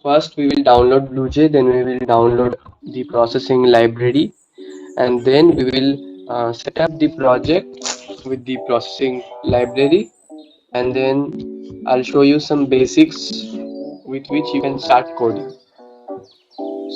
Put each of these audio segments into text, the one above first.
first we will download BlueJ, then we will download the processing library, and then we will set up the project with the processing library, and then I'll show you some basics with which you can start coding.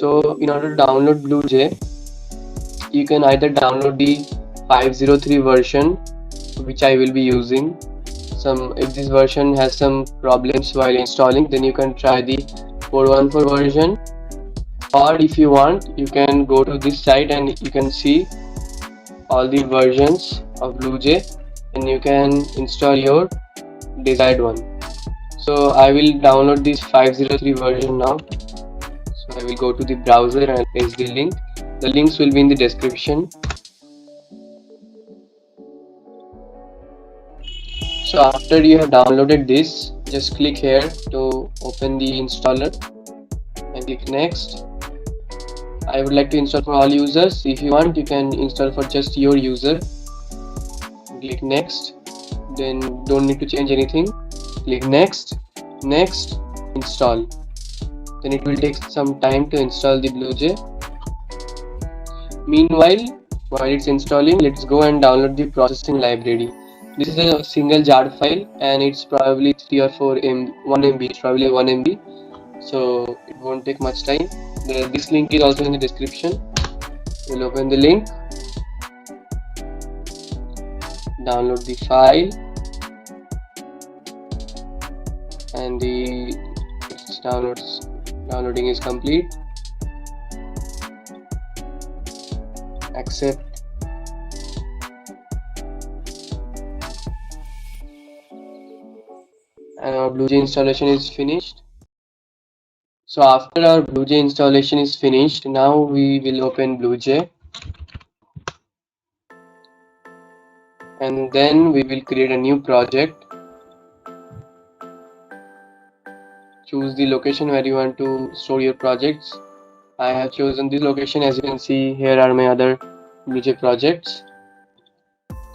So in order to download BlueJ, you can either download the 503 version, which I will be using. If this version has some problems while installing, then you can try the 414 version, or if you want, you can go to this site and you can see all the versions of BlueJ, and you can install your desired one. So I will download this 503 version now. So I will go to the browser and paste the link. The links will be in the description. So after you have downloaded this, just click here to open the installer and click next. I would like to install for all users. If you want, you can install for just your user. Click next, then don't need to change anything. Click next, next, install. Then it will take some time to install the BlueJ. Meanwhile, while it's installing, let's go and download the processing library. This is a single jar file and it's probably 3 or 4 MB, 1 MB, it's probably 1 MB. So it won't take much time. This link is also in the description. We'll open the link, download the file, and the downloading is complete. Accept. And our BlueJ installation is finished. So after our BlueJ installation is finished, now we will open BlueJ, and then we will create a new project. Choose the location where you want to store your projects. I have chosen this location. As you can see, here are my other BlueJ projects.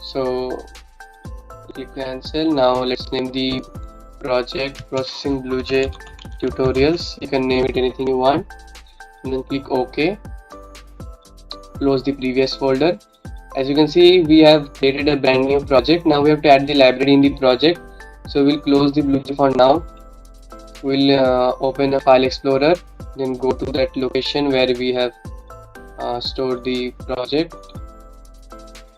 So click cancel. Now let's name the project processing BlueJ tutorials. You can name it anything you want, and then click OK. Close the previous folder. As you can see, we have created a brand new project. Now we have to add the library in the project. So we'll close the BlueJ for now. We'll open a file explorer, then go to that location where we have stored the project,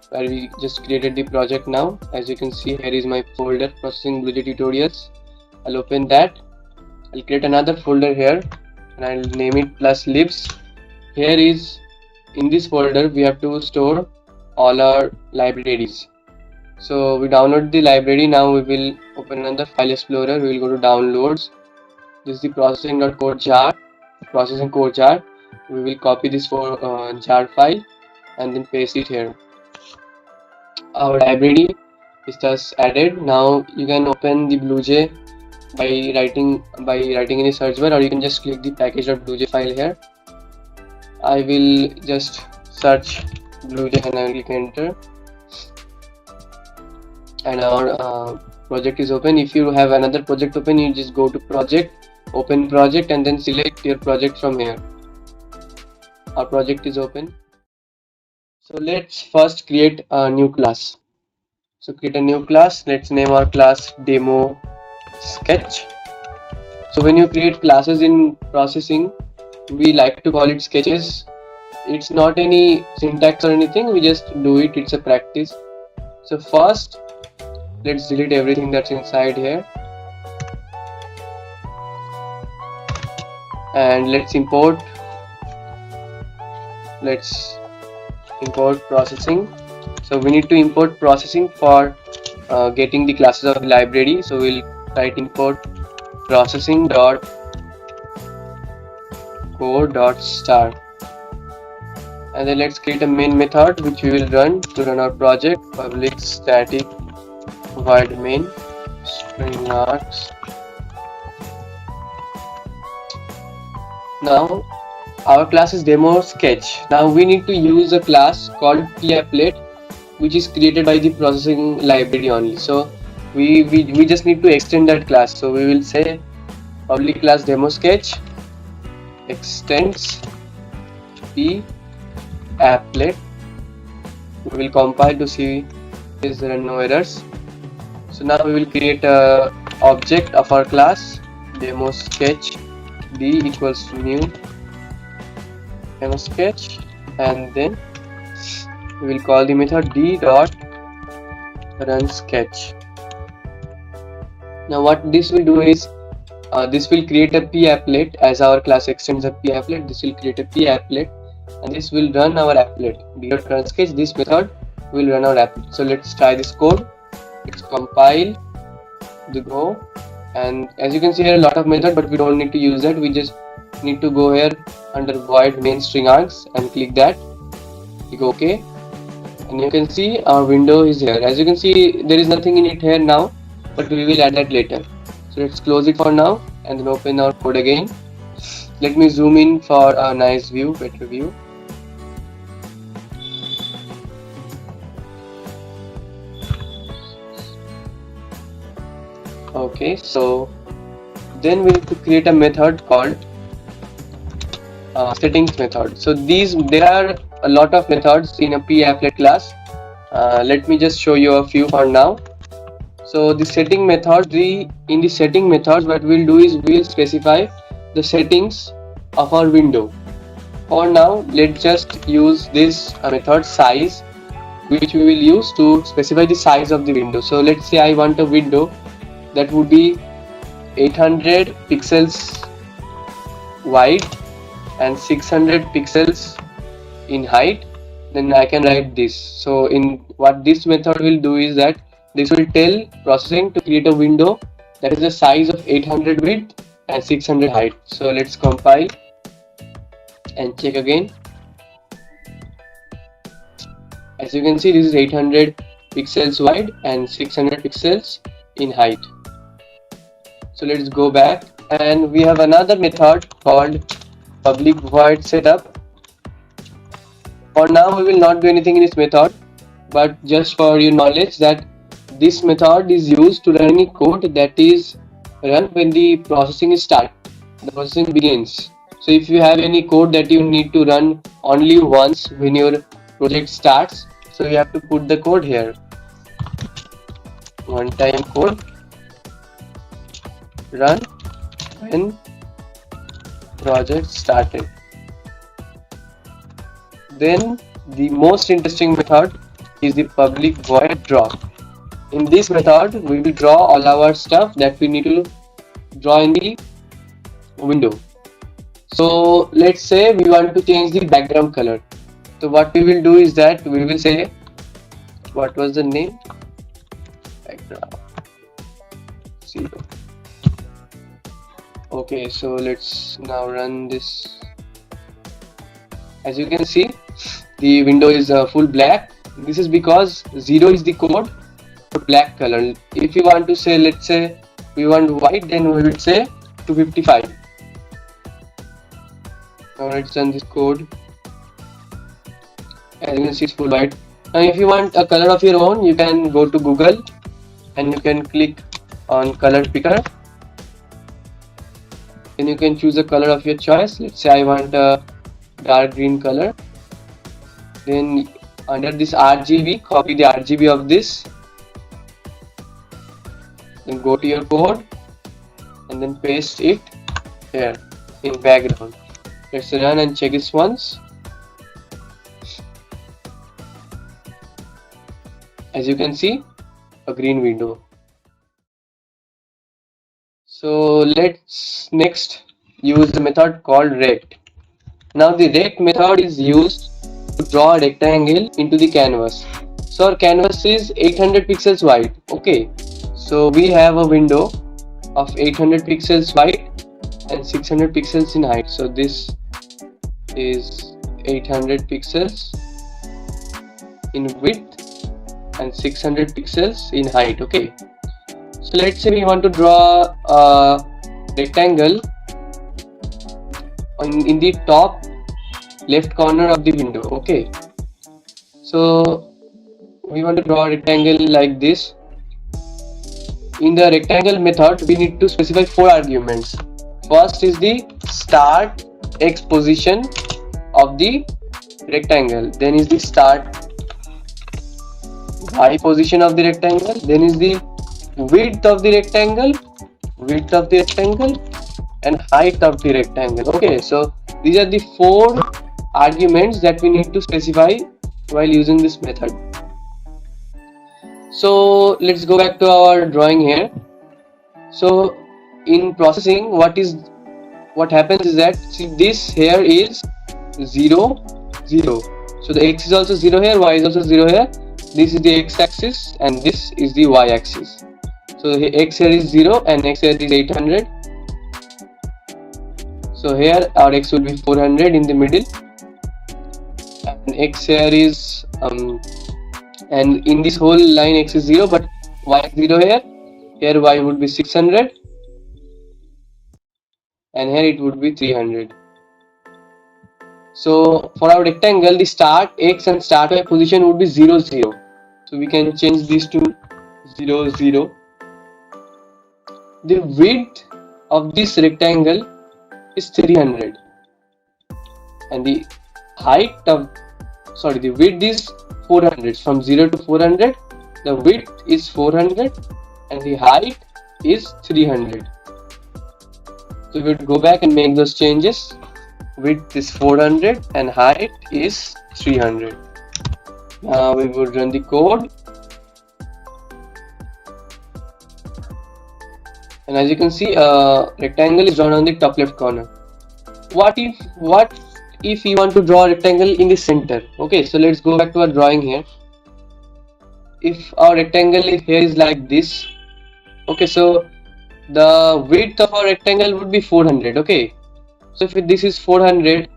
where we just created the project. Now as you can see, here is my folder processing BlueJ tutorials. I'll open that. I'll create another folder here and I'll name it +libs. Here is, in this folder we have to store all our libraries. So we download the library. Now we will open another file explorer. We will go to downloads. This is the processing.code jar, processing code jar. We will copy this jar file and then paste it here. Our library is thus added. Now you can open the BlueJ by writing in the search bar, or you can just click the package.bluej file here. I will just search BlueJ and I will click enter, and our project is open. If you have another project open, you just go to project, open project, and then select your project from here. Our project is open. So let's first create a new class. So create a new class. Let's name our class demo sketch. So when you create classes in processing, we like to call it sketches. It's not any syntax or anything, we just do it, it's a practice. So first let's delete everything that's inside here, and let's import processing. So we need to import processing for getting the classes of the library. So we'll write import processing dot core dot star, and then let's create a main method which we will run to run our project. Public static void main string args. Now our class is demo sketch. Now we need to use a class called tapplet, which is created by the processing library only. So we just need to extend that class. So we will say public class demo sketch, extends p applet. We will compile to see if there are no errors. So now we will create a object of our class demo sketch d equals to new demo sketch, and then we will call the method d dot run sketch. Now what this will do is this will create a p applet. As our class extends a p applet, this will create a p applet, and this will run our applet. d dot run sketch, this method will run our applet. So let's try this code. Let's compile the go, and as you can see here a lot of method, but we don't need to use that. We just need to go here under void main string args and click that, click OK, and you can see our window is here. As you can see there is nothing in it here now, but we will add that later. So let's close it for now and then open our code again. Let me zoom in for a nice view, better view. Okay, so then we need to create a method called settings method. So there are a lot of methods in a p-applet class. Let me just show you a few for now. So the setting method, in the setting methods, what we'll do is we'll specify the settings of our window. For now, let's just use this method size, which we will use to specify the size of the window. So let's say I want a window that would be 800 pixels wide and 600 pixels in height. Then I can write this. So in what this method will do is that this will tell processing to create a window that is the size of 800 width and 600 height. So let's compile and check again. As you can see, this is 800 pixels wide and 600 pixels in height. So let's go back, and we have another method called public void setup. For now we will not do anything in this method, but just for your knowledge that this method is used to run any code that is run when the processing begins. So if you have any code that you need to run only once when your project starts, so you have to put the code here. One time code run when project started. Then the most interesting method is the public void draw. In this method we will draw all our stuff that we need to draw in the window. So let's say we want to change the background color. So what we will do is that we will say, what was the name? Background 0. Okay, so let's now run this. As you can see, the window is full black. This is because 0 is the code for black color. If you want to say, let's say we want white, then we will say 255. Now let's run this code. As you can see, it's full white. Now if you want a color of your own, you can go to Google and you can click on color picker. Then you can choose a color of your choice. Let's say I want a dark green color. Then under this RGB, copy the RGB of this. Then go to your code and then paste it here in background. Let's run and check this once. As you can see, a green window. So let's next use the method called rect. Now the rect method is used to draw a rectangle into the canvas. So our canvas is 800 pixels wide. Okay, so we have a window of 800 pixels wide and 600 pixels in height. So this is 800 pixels in width and 600 pixels in height. Okay, so let's say we want to draw a rectangle in the top left corner of the window. Okay, so we want to draw a rectangle like this. In the rectangle method we need to specify 4 arguments. First is the start x position of the rectangle, then is the start y position of the rectangle, then is the width of the rectangle, and height of the rectangle. Okay, so these are the four arguments that we need to specify while using this method. So let's go back to our drawing here. So in processing, what happens is that, see, this here is 0 0, so the x is also 0 here, y is also 0 here. This is the x-axis and this is the y-axis. So x here is 0 and x here is 800. So here our x will be 400 in the middle, and x here is and in this whole line x is 0, but y is 0 here. Here y would be 600, and here it would be 300. So for our rectangle, the start x and start y position would be 0 0. So we can change this to 0 0. The width of this rectangle is 300, and the height of the width is 400. From 0 to 400, the width is 400 and the height is 300. So we would go back and make those changes. Width is 400 and height is 300. Now we would run the code, and as you can see, rectangle is drawn on the top left corner. What if you want to draw a rectangle in the center? Okay, so let's go back to our drawing here. If our rectangle here is like this, okay, so the width of our rectangle would be 400. Okay, so if this is 400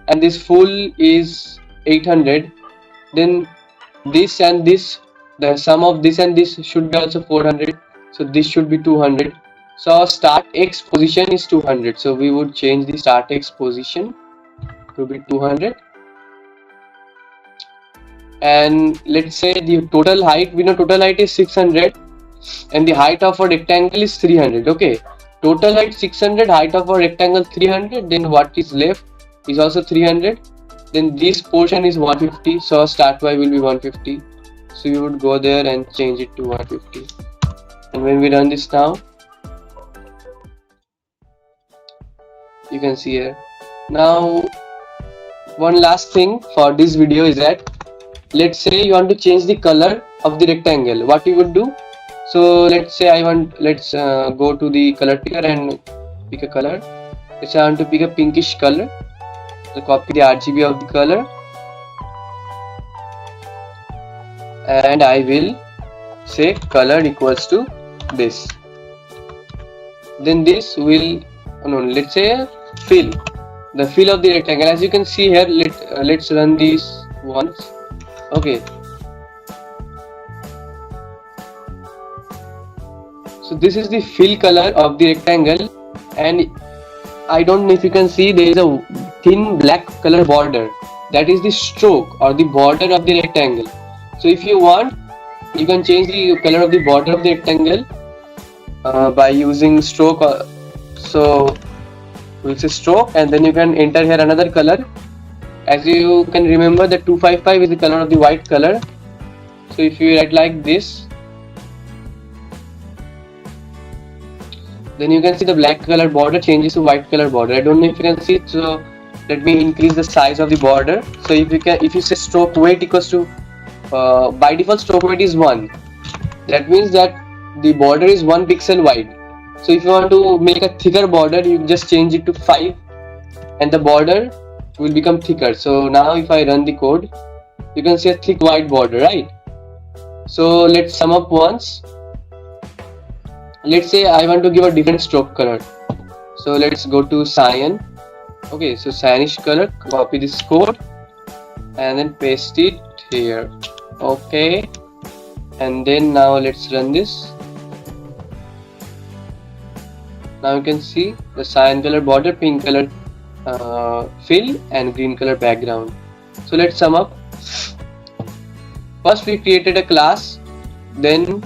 and this full is 800, then this and this, the sum of this and this should be also 400. So this should be 200. So our start x position is 200. So we would change the start x position to be 200. And let's say the total height, we know total height is 600 and the height of a rectangle is 300. Okay, total height 600, height of a rectangle 300, then what is left is also 300. Then this portion is 150, so our start y will be 150. So you would go there and change it to 150. And when we run this now, you can see here. Now one last thing for this video is that, let's say you want to change the color of the rectangle. What you would do? So let's say let's go to the color picker and pick a color. Let's say I want to pick a pinkish color. So copy the RGB of the color, and I will say color equals to this. Then this will, let's say fill, the fill of the rectangle. As you can see here, let's run this once. Okay, so this is the fill color of the rectangle, and I don't know if you can see, there is a thin black color border. That is the stroke or the border of the rectangle. So if you want, you can change the color of the border of the rectangle by using stroke. So we'll say stroke, and then you can enter here another color. As you can remember, the 255 is the color of the white color. So if you write like this, then you can see the black color border changes to white color border. I don't know if you can see it, so let me increase the size of the border. So if you say stroke weight equals to by default stroke weight is 1. That means that the border is 1 pixel wide. So if you want to make a thicker border, you just change it to 5 and the border will become thicker. So now if I run the code, you can see a thick white border, right? So let's sum up once. Let's say I want to give a different stroke color. So let's go to cyan. Okay, so cyanish color, copy this code and then paste it here. Okay, and then now let's run this. Now you can see the cyan color border, pink color fill, and green color background. So let's sum up. First we created a class, then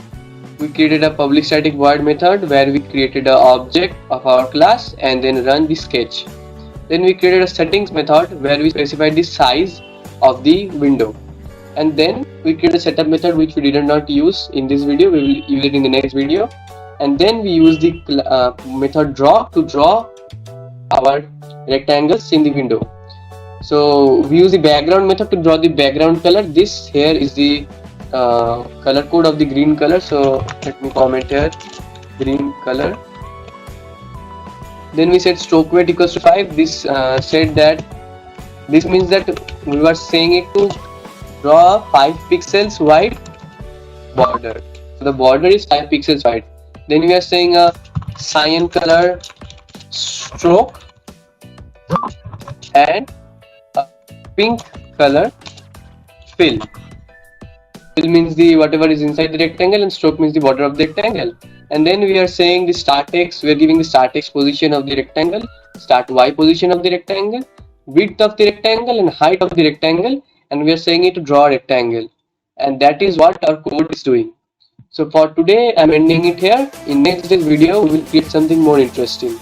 we created a public static void method where we created an object of our class and then run the sketch. Then we created a settings method where we specified the size of the window. And then we created a setup method which we did not use in this video. We will use it in the next video. And then we use the method draw to draw our rectangles in the window. So we use the background method to draw the background color. This here is the color code of the green color. So let me comment here, green color. Then we set stroke weight equals to 5. This said that this means that we were saying it to draw 5 pixels wide border. So the border is 5 pixels wide. Then we are saying a cyan color stroke and a pink color fill. Fill means the whatever is inside the rectangle, and stroke means the border of the rectangle. And then we are saying the start X, we are giving the start X position of the rectangle, start Y position of the rectangle, width of the rectangle and height of the rectangle, and we are saying it to draw a rectangle. And that is what our code is doing. So for today I'm ending it here. In next video we will create something more interesting.